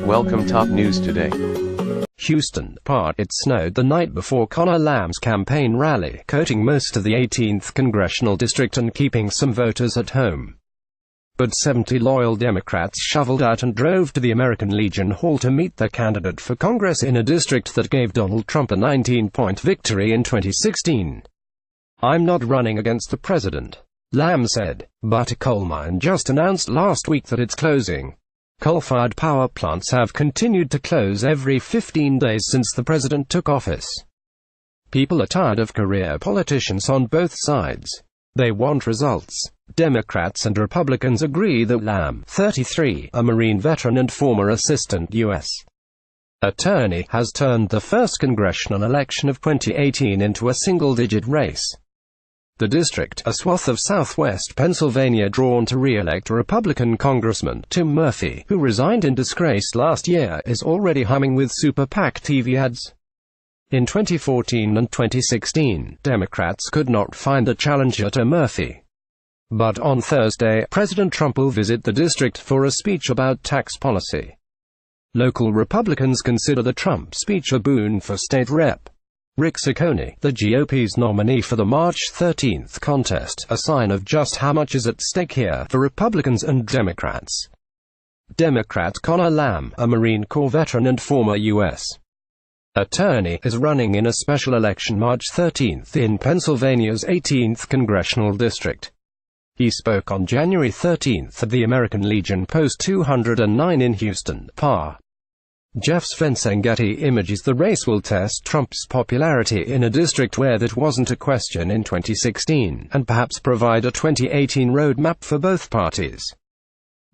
Welcome top news today. Houston, PA. It snowed the night before Conor Lamb's campaign rally, coating most of the 18th Congressional District and keeping some voters at home. But 70 loyal Democrats shoveled out and drove to the American Legion Hall to meet their candidate for Congress in a district that gave Donald Trump a 19-point victory in 2016. "I'm not running against the president," Lamb said, but a coal mine just announced last week that it's closing. Coal-fired power plants have continued to close every 15 days since the president took office. People are tired of career politicians on both sides. They want results. Democrats and Republicans agree that Lamb, 33, a Marine veteran and former assistant U.S. attorney, has turned the first congressional election of 2018 into a single-digit race. The district, a swath of southwest Pennsylvania drawn to re-elect Republican Congressman Tim Murphy, who resigned in disgrace last year, is already humming with super PAC TV ads. In 2014 and 2016, Democrats could not find a challenger to Murphy. But on Thursday, President Trump will visit the district for a speech about tax policy. Local Republicans consider the Trump speech a boon for state Rep. Rick Ciccone, the GOP's nominee for the March 13 contest, a sign of just how much is at stake here for Republicans and Democrats. Democrat Conor Lamb, a Marine Corps veteran and former U.S. attorney, is running in a special election March 13 in Pennsylvania's 18th Congressional District. He spoke on January 13 at the American Legion Post 209 in Houston, PA. Jeff Svenson-Getty images the race will test Trump's popularity in a district where that wasn't a question in 2016, and perhaps provide a 2018 roadmap for both parties.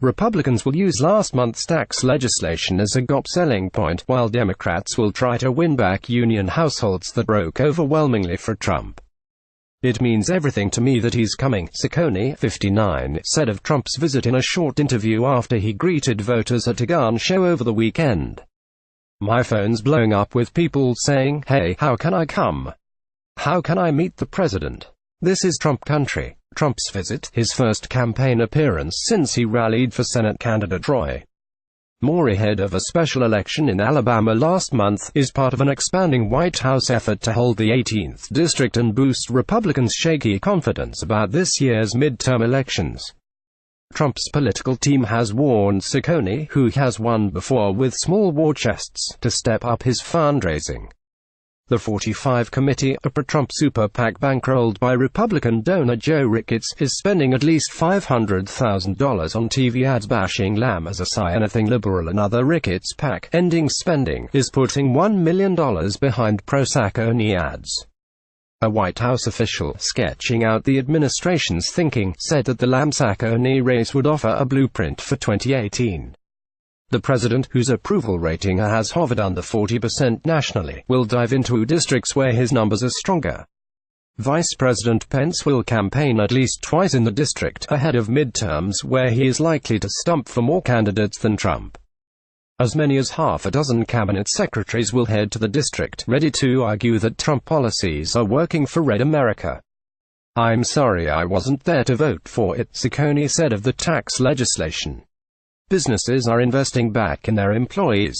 Republicans will use last month's tax legislation as a GOP selling point, while Democrats will try to win back union households that broke overwhelmingly for Trump. "It means everything to me that he's coming," Ciccone, 59, said of Trump's visit in a short interview after he greeted voters at a gun show over the weekend. "My phone's blowing up with people saying, 'Hey, how can I come? How can I meet the president?' This is Trump country." Trump's visit, his first campaign appearance since he rallied for Senate candidate Roy Moore ahead of a special election in Alabama last month, is part of an expanding White House effort to hold the 18th district and boost Republicans' shaky confidence about this year's midterm elections. Trump's political team has warned Ciccone, who has won before with small war chests, to step up his fundraising. The 45 committee, a pro-Trump super PAC bankrolled by Republican donor Joe Ricketts, is spending at least $500,000 on TV ads bashing Lamb as a say-anything liberal. Another Ricketts PAC, Ending Spending, is putting $1 million behind pro-Ciccone ads. A White House official, sketching out the administration's thinking, said that the Lamb-Ciccone race would offer a blueprint for 2018. The president, whose approval rating has hovered under 40% nationally, will dive into districts where his numbers are stronger. Vice President Pence will campaign at least twice in the district, ahead of midterms where he is likely to stump for more candidates than Trump. As many as half a dozen cabinet secretaries will head to the district, ready to argue that Trump policies are working for Red America. "I'm sorry I wasn't there to vote for it," Ciccone said of the tax legislation. "Businesses are investing back in their employees.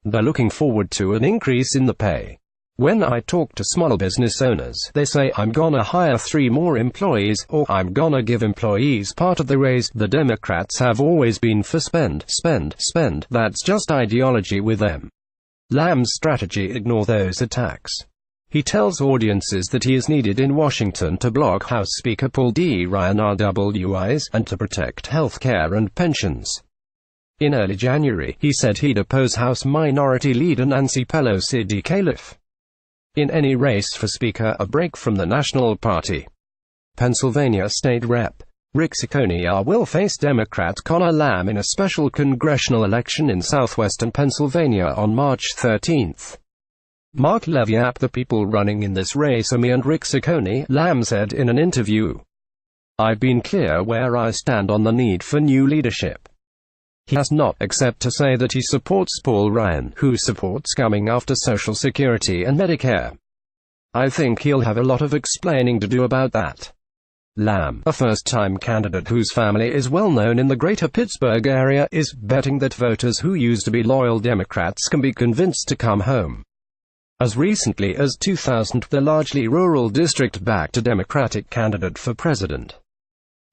They're looking forward to an increase in the pay. When I talk to small business owners, they say, 'I'm gonna hire 3 more employees,' or 'I'm gonna give employees part of the raise.' The Democrats have always been for spend, spend, spend. That's just ideology with them." Lamb's strategy: ignore those attacks. He tells audiences that he is needed in Washington to block House Speaker Paul D. Ryan RWIs, and to protect health care and pensions. In early January, he said he'd oppose House Minority Leader Nancy Pelosi decaliff in any race for Speaker, a break from the National Party. Pennsylvania State Rep. Rick Ciccone will face Democrat Conor Lamb in a special congressional election in southwestern Pennsylvania on March 13. "Mark Leviap, the people running in this race are me and Rick Ciccone," Lamb said in an interview. "I've been clear where I stand on the need for new leadership." He has not, except to say that he supports Paul Ryan, who supports coming after Social Security and Medicare. "I think he'll have a lot of explaining to do about that." Lamb, a first-time candidate whose family is well known in the greater Pittsburgh area, is betting that voters who used to be loyal Democrats can be convinced to come home. As recently as 2000, the largely rural district backed a Democratic candidate for president.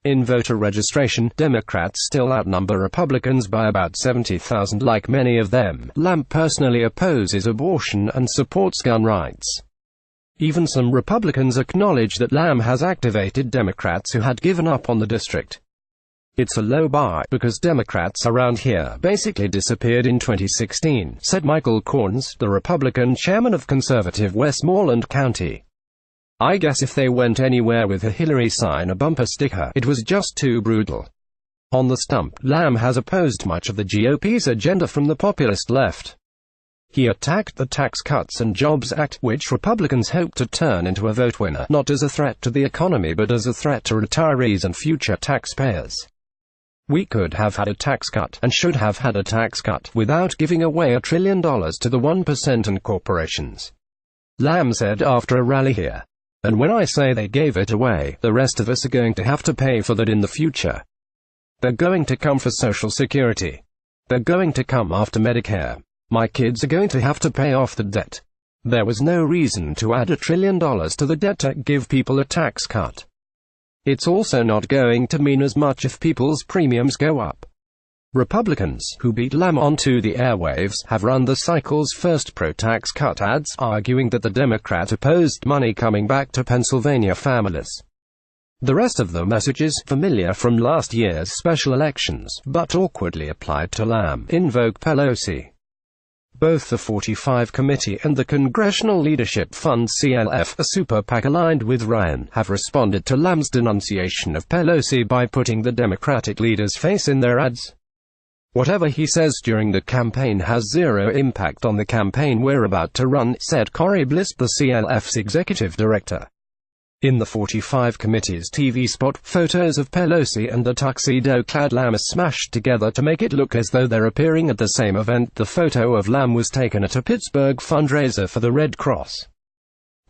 In voter registration, Democrats still outnumber Republicans by about 70,000. Like many of them, Lamb personally opposes abortion and supports gun rights. Even some Republicans acknowledge that Lamb has activated Democrats who had given up on the district. It's a low bar, because Democrats around here basically disappeared in 2016, said Michael Corns, the Republican chairman of conservative Westmoreland County. I guess if they went anywhere with a Hillary sign or bumper sticker, it was just too brutal. On the stump, Lamb has opposed much of the GOP's agenda from the populist left. He attacked the Tax Cuts and Jobs Act, which Republicans hope to turn into a vote winner, not as a threat to the economy but as a threat to retirees and future taxpayers. We could have had a tax cut, and should have had a tax cut, without giving away $1 trillion to the 1% and corporations, Lamb said after a rally here. And when I say they gave it away, the rest of us are going to have to pay for that in the future. They're going to come for Social Security. They're going to come after Medicare. My kids are going to have to pay off the debt. There was no reason to add $1 trillion to the debt to give people a tax cut. It's also not going to mean as much if people's premiums go up. Republicans, who beat Lamb onto the airwaves, have run the cycle's first pro-tax cut ads, arguing that the Democrat opposed money coming back to Pennsylvania families. The rest of the message is familiar from last year's special elections, but awkwardly applied to Lamb. Invoke Pelosi. Both the 45 Committee and the Congressional Leadership Fund (CLF), a super PAC aligned with Ryan, have responded to Lamb's denunciation of Pelosi by putting the Democratic leader's face in their ads. Whatever he says during the campaign has zero impact on the campaign we're about to run, said Corey Bliss, the CLF's executive director. In the 45 Committee's TV spot, photos of Pelosi and a tuxedo-clad Lamb are smashed together to make it look as though they're appearing at the same event. The photo of Lamb was taken at a Pittsburgh fundraiser for the Red Cross.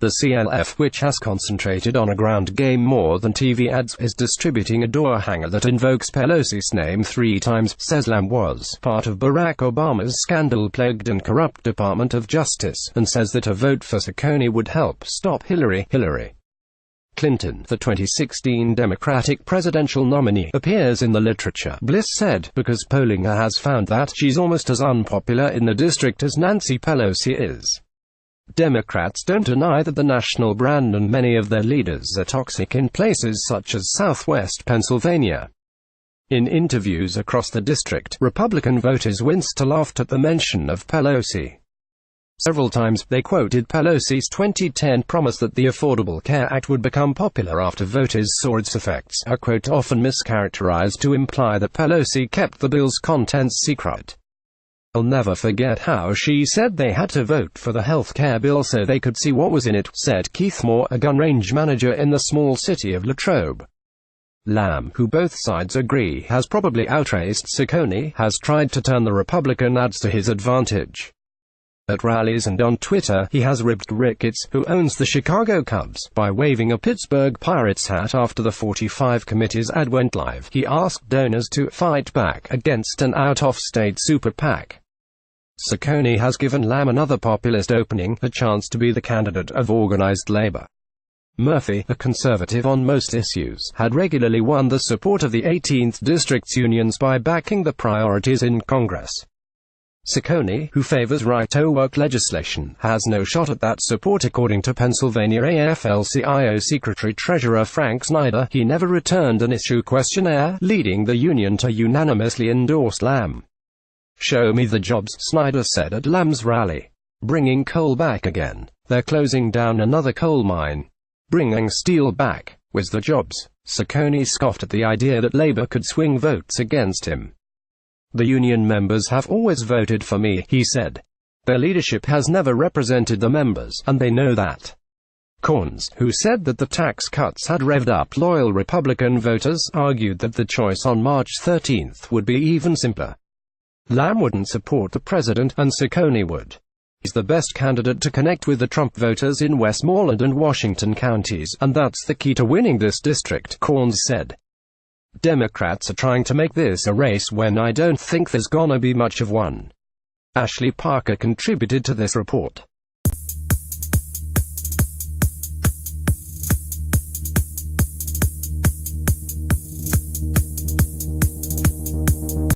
The CLF, which has concentrated on a ground game more than TV ads, is distributing a door hanger that invokes Pelosi's name 3 times, says Lamb was part of Barack Obama's scandal-plagued and corrupt Department of Justice, and says that a vote for Ciccone would help stop Hillary Clinton, the 2016 Democratic presidential nominee, appears in the literature, Bliss said, because polling has found that she's almost as unpopular in the district as Nancy Pelosi is. Democrats don't deny that the national brand and many of their leaders are toxic in places such as southwest Pennsylvania. In interviews across the district, Republican voters winced or laughed at the mention of Pelosi. Several times, they quoted Pelosi's 2010 promise that the Affordable Care Act would become popular after voters saw its effects, a quote often mischaracterized to imply that Pelosi kept the bill's contents secret. I'll never forget how she said they had to vote for the health care bill so they could see what was in it, said Keith Moore, a gun range manager in the small city of Latrobe. Lamb, who both sides agree has probably outraced Ciccone, has tried to turn the Republican ads to his advantage. At rallies and on Twitter, he has ribbed Ricketts, who owns the Chicago Cubs, by waving a Pittsburgh Pirates hat after the 45 Committee's ad went live. He asked donors to fight back against an out-of-state super PAC. Ciccone has given Lamb another populist opening, a chance to be the candidate of organized labor. Murphy, a conservative on most issues, had regularly won the support of the 18th District's unions by backing the priorities in Congress. Ciccone, who favors right-to-work legislation, has no shot at that support according to Pennsylvania AFL-CIO Secretary-Treasurer Frank Snyder. He never returned an issue questionnaire, leading the union to unanimously endorse Lamb. "Show me the jobs," Snyder said at Lamb's rally. "Bringing coal back again. They're closing down another coal mine. Bringing steel back. Where's the jobs?" Ciccone scoffed at the idea that Labor could swing votes against him. "The union members have always voted for me," he said. "Their leadership has never represented the members, and they know that." Corns, who said that the tax cuts had revved up loyal Republican voters, argued that the choice on March 13 would be even simpler. Lamb wouldn't support the president, and Ciccone would. He's the best candidate to connect with the Trump voters in Westmoreland and Washington counties, and that's the key to winning this district, Corns said. Democrats are trying to make this a race when I don't think there's gonna be much of one. Ashley Parker contributed to this report.